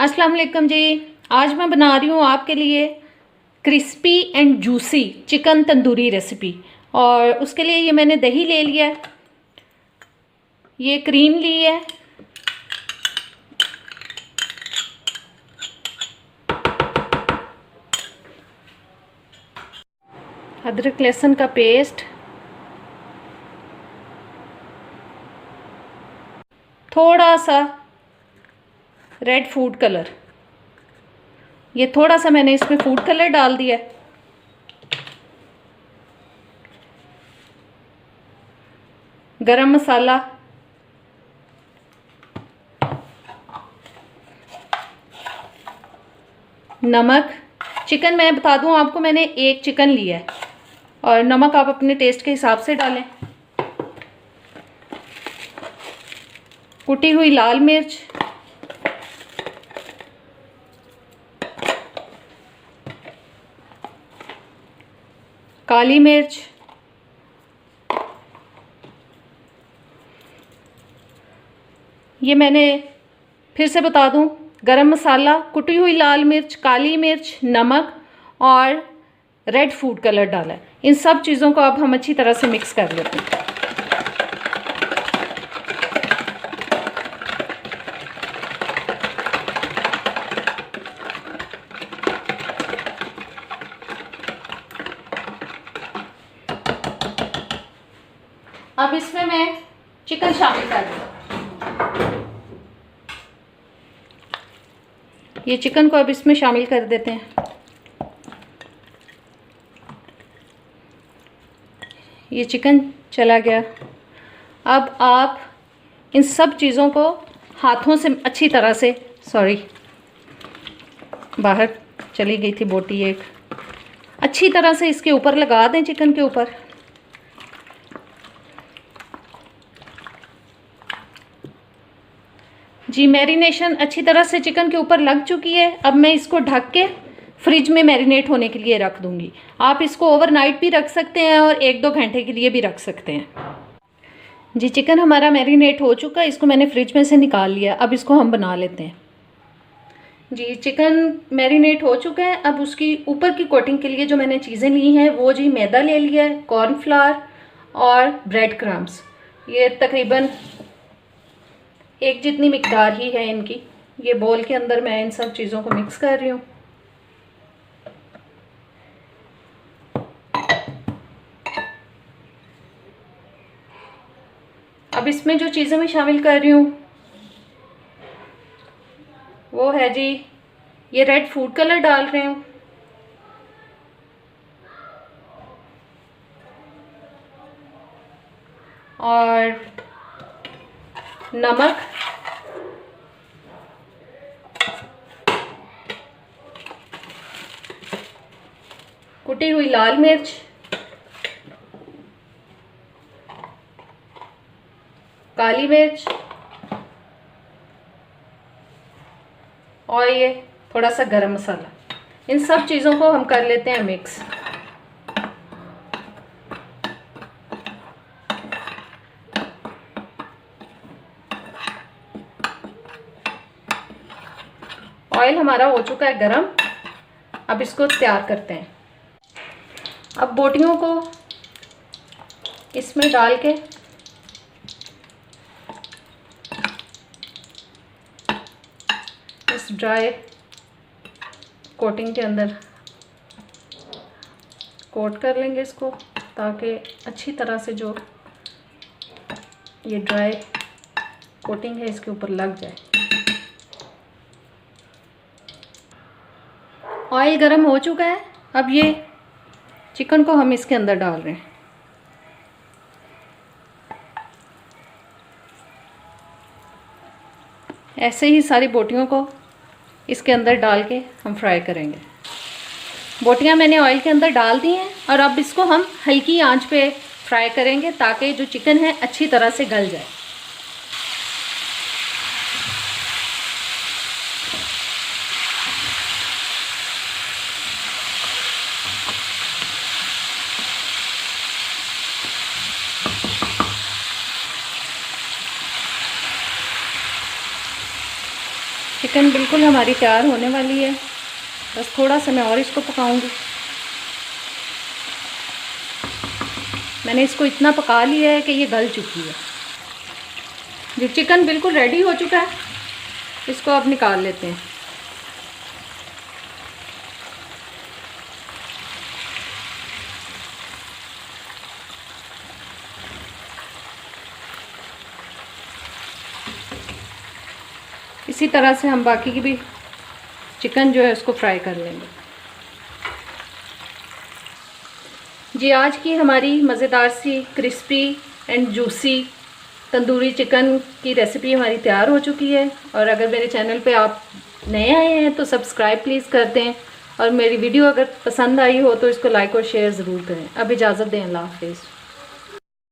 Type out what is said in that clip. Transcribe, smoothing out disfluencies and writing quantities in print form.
अस्सलाम वालेकुम जी। आज मैं बना रही हूँ आपके लिए crispy and juicy chicken tandoori recipe. और उसके लिए ये मैंने दही ले लिया है, ये क्रीम ली है, अदरक लहसुन का पेस्ट, थोड़ा सा रेड फूड कलर, ये थोड़ा सा मैंने इसमें फूड कलर डाल दिया है, गरम मसाला, नमक। चिकन मैं बता दूं आपको, मैंने एक चिकन लिया है और नमक आप अपने टेस्ट के हिसाब से डालें। कुटी हुई लाल मिर्च, काली मिर्च, ये मैंने फिर से बता दूं, गरम मसाला, कुटी हुई लाल मिर्च, काली मिर्च, नमक और रेड फूड कलर डाला है। इन सब चीज़ों को अब हम अच्छी तरह से मिक्स कर लेते हैं। अब इसमें मैं चिकन शामिल कर दूँ। ये चिकन को अब इसमें शामिल कर देते हैं। ये चिकन चला गया। अब आप इन सब चीज़ों को हाथों से अच्छी तरह से, बाहर चली गई थी बोटी एक, अच्छी तरह से इसके ऊपर लगा दें, चिकन के ऊपर। जी, मैरिनेशन अच्छी तरह से चिकन के ऊपर लग चुकी है। अब मैं इसको ढक के फ्रिज में मैरिनेट होने के लिए रख दूंगी। आप इसको ओवरनाइट भी रख सकते हैं और 1-2 घंटे के लिए भी रख सकते हैं। जी, चिकन हमारा मैरिनेट हो चुका है, इसको मैंने फ्रिज में से निकाल लिया। अब इसको हम बना लेते हैं। जी, चिकन मैरिनेट हो चुका है। अब उसकी ऊपर की कोटिंग के लिए जो मैंने चीज़ें ली हैं वो जी, मैदा ले लिया है, कॉर्नफ्लावर और ब्रेड क्रम्स। ये तकरीबन एक जितनी मिकदार ही है इनकी। ये बोल के अंदर मैं इन सब चीज़ों को मिक्स कर रही हूँ। अब इसमें जो चीज़ें मैं शामिल कर रही हूँ वो है जी, ये रेड फूड कलर डाल रही हूँ, और नमक, कुटी हुई लाल मिर्च, काली मिर्च और ये थोड़ा सा गरम मसाला। इन सब चीज़ों को हम कर लेते हैं मिक्स। ऑयल हमारा हो चुका है गरम। अब इसको तैयार करते हैं। अब बोटियों को इसमें डाल के इस ड्राई कोटिंग के अंदर कोट कर लेंगे इसको, ताकि अच्छी तरह से जो ये ड्राई कोटिंग है इसके ऊपर लग जाए। ऑयल गरम हो चुका है। अब ये चिकन को हम इसके अंदर डाल रहे हैं। ऐसे ही सारी बोटियों को इसके अंदर डाल के हम फ्राई करेंगे। बोटियां मैंने ऑयल के अंदर डाल दी हैं और अब इसको हम हल्की आंच पे फ्राई करेंगे ताकि जो चिकन है अच्छी तरह से गल जाए। चिकन बिल्कुल हमारी तैयार होने वाली है, बस थोड़ा सा मैं और इसको पकाऊंगी। मैंने इसको इतना पका लिया है कि ये गल चुकी है। जो चिकन बिल्कुल रेडी हो चुका है, इसको अब निकाल लेते हैं। इसी तरह से हम बाकी की भी चिकन जो है उसको फ्राई कर लेंगे। जी, आज की हमारी मज़ेदार सी crispy and juicy tandoori chicken की रेसिपी हमारी तैयार हो चुकी है। और अगर मेरे चैनल पे आप नए आए हैं तो सब्सक्राइब प्लीज़ कर दें, और मेरी वीडियो अगर पसंद आई हो तो इसको लाइक और शेयर ज़रूर करें। अब इजाज़त दें, अल्लाह हाफ़िज़।